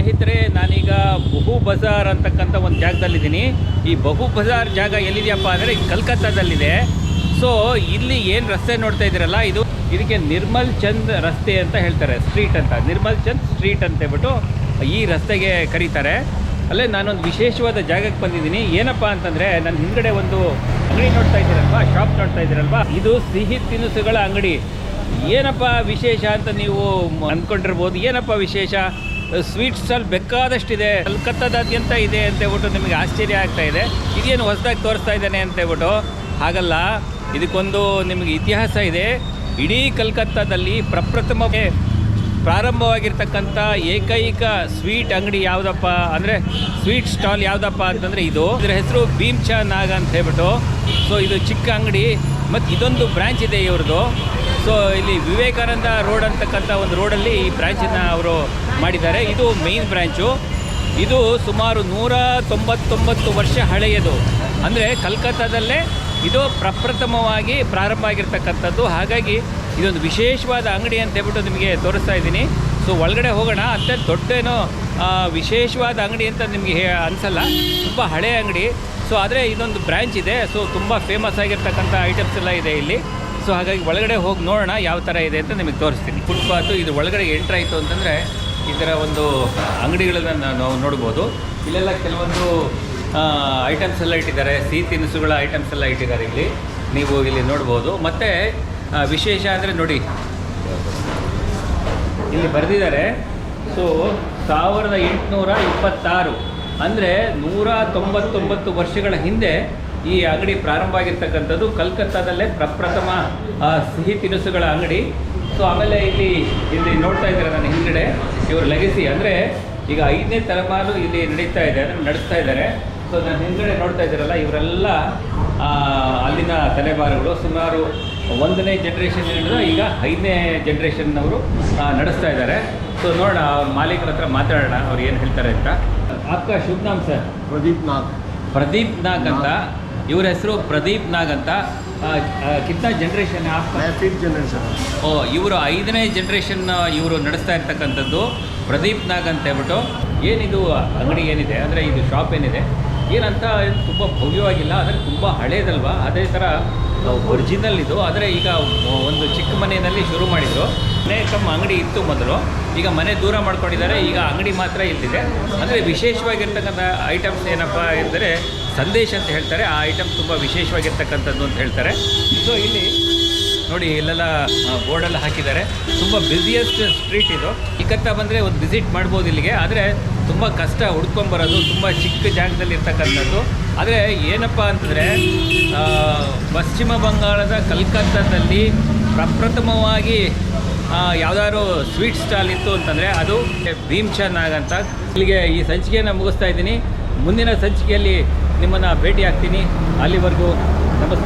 ಸ್ನೇಹಿತರೆ, ನಾನೀಗ ಬಹು ಬಜಾರ್ ಅಂತಕ್ಕಂಥ ಒಂದು ಜಾಗದಲ್ಲಿದ್ದೀನಿ. ಈ ಬಹು ಬಜಾರ್ ಜಾಗ ಎಲ್ಲಿದೆಯಪ್ಪ ಅಂದರೆ ಕಲ್ಕತ್ತಾದಲ್ಲಿದೆ. ಸೊ ಇಲ್ಲಿ ಏನು ರಸ್ತೆ ನೋಡ್ತಾ ಇದ್ದೀರಲ್ಲ, ಇದಕ್ಕೆ ನಿರ್ಮಲ್ ಚಂದ್ ರಸ್ತೆ ಅಂತ ಹೇಳ್ತಾರೆ, ಸ್ಟ್ರೀಟ್ ಅಂತ, ನಿರ್ಮಲ್ ಚಂದ್ ಸ್ಟ್ರೀಟ್ ಅಂತ ಹೇಳ್ಬಿಟ್ಟು ಈ ರಸ್ತೆಗೆ ಕರೀತಾರೆ. ಅಲ್ಲೇ ನಾನೊಂದು ವಿಶೇಷವಾದ ಜಾಗಕ್ಕೆ ಬಂದಿದ್ದೀನಿ. ಏನಪ್ಪ ಅಂತಂದರೆ, ನನ್ನ ಹಿಂದ್ಗಡೆ ಒಂದು ಅಂಗಡಿ ನೋಡ್ತಾ ಇದ್ದೀರಲ್ವಾ, ಶಾಪ್ ನೋಡ್ತಾ ಇದ್ದೀರಲ್ವಾ, ಇದು ಸಿಹಿ ತಿನಿಸುಗಳ ಅಂಗಡಿ. ಏನಪ್ಪ ವಿಶೇಷ ಅಂತ ನೀವು ಅಂದ್ಕೊಂಡಿರ್ಬೋದು. ಏನಪ್ಪ ವಿಶೇಷ? ಸ್ವೀಟ್ ಸ್ಟಾಲ್ ಬೇಕಾದಷ್ಟಿದೆ, ಕಲ್ಕತ್ತಾದಾದ್ಯಂತ ಇದೆ ಅಂತ ಹೇಳ್ಬಿಟ್ಟು ನಿಮಗೆ ಆಶ್ಚರ್ಯ ಆಗ್ತಾ ಇದೆ. ಇದೇನು ಹೊಸದಾಗಿ ತೋರಿಸ್ತಾ ಇದ್ದಾನೆ ಅಂತ ಹೇಳ್ಬಿಟ್ಟು. ಹಾಗಲ್ಲ, ಇದಕ್ಕೊಂದು ನಿಮಗೆ ಇತಿಹಾಸ ಇದೆ. ಇಡೀ ಕಲ್ಕತ್ತಾದಲ್ಲಿ ಪ್ರಪ್ರಥಮಕ್ಕೆ ಪ್ರಾರಂಭವಾಗಿರ್ತಕ್ಕಂಥ ಏಕೈಕ ಸ್ವೀಟ್ ಅಂಗಡಿ ಯಾವುದಪ್ಪ ಅಂದರೆ, ಸ್ವೀಟ್ ಸ್ಟಾಲ್ ಯಾವುದಪ್ಪ ಅಂತಂದರೆ ಇದರ ಹೆಸರು ಭೀಮ್ಚಾ ನಾಗ್ ಅಂತ ಹೇಳ್ಬಿಟ್ಟು. ಸೊ ಇದು ಚಿಕ್ಕ ಅಂಗಡಿ ಮತ್ತು ಇದೊಂದು ಬ್ರ್ಯಾಂಚ್ ಇದೆ ಇವ್ರದ್ದು. ಸೊ ಇಲ್ಲಿ ವಿವೇಕಾನಂದ ರೋಡ್ ಅಂತಕ್ಕಂಥ ಒಂದು ರೋಡಲ್ಲಿ ಈ ಬ್ರ್ಯಾಂಚನ್ನು ಅವರು ಮಾಡಿದ್ದಾರೆ. ಇದು ಮೇನ್ ಬ್ರ್ಯಾಂಚು. ಇದು ಸುಮಾರು 199 ವರ್ಷ ಹಳೆಯದು. ಅಂದರೆ ಕಲ್ಕತ್ತಾದಲ್ಲೇ ಇದು ಪ್ರಪ್ರಥಮವಾಗಿ ಪ್ರಾರಂಭ ಆಗಿರ್ತಕ್ಕಂಥದ್ದು. ಹಾಗಾಗಿ ಇದೊಂದು ವಿಶೇಷವಾದ ಅಂಗಡಿ ಅಂತ ಹೇಳ್ಬಿಟ್ಟು ನಿಮಗೆ ತೋರಿಸ್ತಾ ಇದ್ದೀನಿ. ಸೊ ಒಳಗಡೆ ಹೋಗೋಣ. ಅಷ್ಟೇ ದೊಡ್ಡೇನೋ ವಿಶೇಷವಾದ ಅಂಗಡಿ ಅಂತ ನಿಮಗೆ ಅನಿಸಲ್ಲ, ತುಂಬ ಹಳೆಯ ಅಂಗಡಿ. ಸೊ ಆದರೆ ಇದೊಂದು ಬ್ರ್ಯಾಂಚ್ ಇದೆ. ಸೊ ತುಂಬ ಫೇಮಸ್ ಆಗಿರ್ತಕ್ಕಂಥ ಐಟಮ್ಸ್ ಎಲ್ಲ ಇದೆ ಇಲ್ಲಿ. ಸೊ ಹಾಗಾಗಿ ಒಳಗಡೆ ಹೋಗಿ ನೋಡೋಣ ಯಾವ ಥರ ಇದೆ ಅಂತ ನಿಮಗೆ ತೋರಿಸ್ತೀನಿ. ಫುಟ್ಪಾತು ಇದು ಒಳಗಡೆ ಎಂಟ್ರ್ ಆಯಿತು ಅಂತಂದರೆ ಈ ಥರ ಒಂದು ಅಂಗಡಿಗಳನ್ನು ನಾವು ನೋಡ್ಬೋದು. ಇಲ್ಲೆಲ್ಲ ಕೆಲವೊಂದು ಐಟಮ್ಸ್ ಎಲ್ಲ ಇಟ್ಟಿದ್ದಾರೆ, ಸಿಹಿ ತಿನಿಸುಗಳ ಐಟಮ್ಸ್ ಎಲ್ಲ ಇಟ್ಟಿದ್ದಾರೆ ಇಲ್ಲಿ, ನೀವು ಇಲ್ಲಿ ನೋಡ್ಬೋದು. ಮತ್ತು ವಿಶೇಷ ಅಂದರೆ ನೋಡಿ, ಇಲ್ಲಿ ಬರೆದಿದ್ದಾರೆ. ಸೊ 1826 ಅಂದರೆ 199 ವರ್ಷಗಳ ಹಿಂದೆ ಈ ಅಂಗಡಿ ಪ್ರಾರಂಭ ಆಗಿರ್ತಕ್ಕಂಥದ್ದು. ಕಲ್ಕತ್ತಾದಲ್ಲೇ ಪ್ರಪ್ರಥಮ ಸಿಹಿ ತಿನಿಸುಗಳ ಅಂಗಡಿ. ಸೊ ಆಮೇಲೆ ಇಲ್ಲಿ ನೋಡ್ತಾ ಇದ್ದಾರೆ ನನ್ನ ಹಿಂದ್ಗಡೆ ಇವ್ರ ಲೆಗಸಿ, ಅಂದರೆ ಈಗ 5ನೇ ತಲೆಮಾರು ಇಲ್ಲಿ ನಡೀತಾ ಇದೆ, ಅಂದರೆ ನಡೆಸ್ತಾ ಇದ್ದಾರೆ. ಸೊ ನನ್ನ ಹಿಂದ್ಗಡೆ ನೋಡ್ತಾ ಇದ್ದಾರಲ್ಲ, ಇವರೆಲ್ಲ ಅಲ್ಲಿನ ತಲೆಮಾರುಗಳು. ಸುಮಾರು 1ನೇ ಜನ್ರೇಷನ್ ಹಿಡಿದು ಈಗ 5ನೇ ಜನ್ರೇಷನ್ನವರು ನಡೆಸ್ತಾ ಇದ್ದಾರೆ. ಸೊ ನೋಡೋಣ, ಅವ್ರ ಮಾಲೀಕರ ಹತ್ರ ಮಾತಾಡೋಣ, ಅವ್ರು ಏನು ಹೇಳ್ತಾರೆ ಅಂತ. ಆಪ್ಕಾ ಶುಭ ನಾಮ್ ಸರ್? ಪ್ರದೀಪ್ ನಾಗ್ ಅಂತ. ಇವ್ರ ಹೆಸರು ಪ್ರದೀಪ್ ನಾಗ್ ಅಂತ. ಕಿತ್ನಾ ಜನ್ರೇಷನ್? 5th generation. ಇವರು 5ನೇ ಜನ್ರೇಷನ್ ಇವರು ನಡೆಸ್ತಾ ಇರ್ತಕ್ಕಂಥದ್ದು, ಪ್ರದೀಪ್ ನಾಗ್ ಅಂತ ಹೇಳ್ಬಿಟ್ಟು. ಏನಿದು ಅಂಗಡಿ ಏನಿದೆ ಅಂದರೆ, ಇದು ಶಾಪ್ ಏನಿದೆ ಏನಂತ ತುಂಬ ಭವ್ಯವಾಗಿಲ್ಲ, ಆದರೆ ತುಂಬ ಹಳೇದಲ್ವಾ, ಅದೇ ಥರ ಒರಿಜಿನಲ್ ಇದು. ಆದರೆ ಈಗ ಒಂದು ಚಿಕ್ಕ ಮನೆಯಲ್ಲಿ ಶುರು ಮಾಡಿದರು. ತಮ್ಮ ಅಂಗಡಿ ಇತ್ತು ಮೊದಲು, ಈಗ ಮನೆ ದೂರ ಮಾಡ್ಕೊಂಡಿದ್ದಾರೆ. ಈಗ ಅಂಗಡಿ ಮಾತ್ರ ಇಲ್ಲಿದೆ. ಅಂದರೆ ವಿಶೇಷವಾಗಿರ್ತಕ್ಕಂಥ ಐಟಮ್ಸ್ ಏನಪ್ಪ ಎಂದರೆ ಸಂದೇಶ ಅಂತ ಹೇಳ್ತಾರೆ. ಆ ಐಟಮ್ ತುಂಬ ವಿಶೇಷವಾಗಿರ್ತಕ್ಕಂಥದ್ದು ಅಂತ ಹೇಳ್ತಾರೆ. ಸೊ ಇಲ್ಲಿ ನೋಡಿ, ಇಲ್ಲೆಲ್ಲ ಬೋರ್ಡೆಲ್ಲ ಹಾಕಿದ್ದಾರೆ. ತುಂಬ ಬ್ಯುಸಿಯೆಸ್ಟ್ ಸ್ಟ್ರೀಟ್ ಇದು. ಕಲ್ಕತ್ತಾ ಬಂದರೆ ಒಂದು ವಿಸಿಟ್ ಮಾಡ್ಬೋದು ಇಲ್ಲಿಗೆ. ಆದರೆ ತುಂಬ ಕಷ್ಟ ಹುಡ್ಕೊಂಬರೋದು, ತುಂಬ ಚಿಕ್ಕ ಜಾಗದಲ್ಲಿ ಇರ್ತಕ್ಕಂಥದ್ದು. ಆದರೆ ಏನಪ್ಪ ಅಂತಂದರೆ, ಪಶ್ಚಿಮ ಬಂಗಾಳದ ಕಲ್ಕತ್ತಾದಲ್ಲಿ ಪ್ರಪ್ರಥಮವಾಗಿ ಯಾವುದಾದ್ರು ಸ್ವೀಟ್ ಸ್ಟಾಲ್ ಇತ್ತು ಅಂತಂದರೆ ಅದು ಭೀಮ್ಚಾ ನಾಗ್ ಅಂತ. ಇಲ್ಲಿಗೆ ಈ ಸಂಚಿಕೆಯನ್ನು ಮುಗಿಸ್ತಾ ಇದ್ದೀನಿ. ಮುಂದಿನ ಸಂಚಿಕೆಯಲ್ಲಿ ನಿಮ್ಮನ್ನು ಭೇಟಿ ಆಗ್ತೀನಿ. ಅಲ್ಲಿವರೆಗೂ ನಮಸ್ಕಾರ.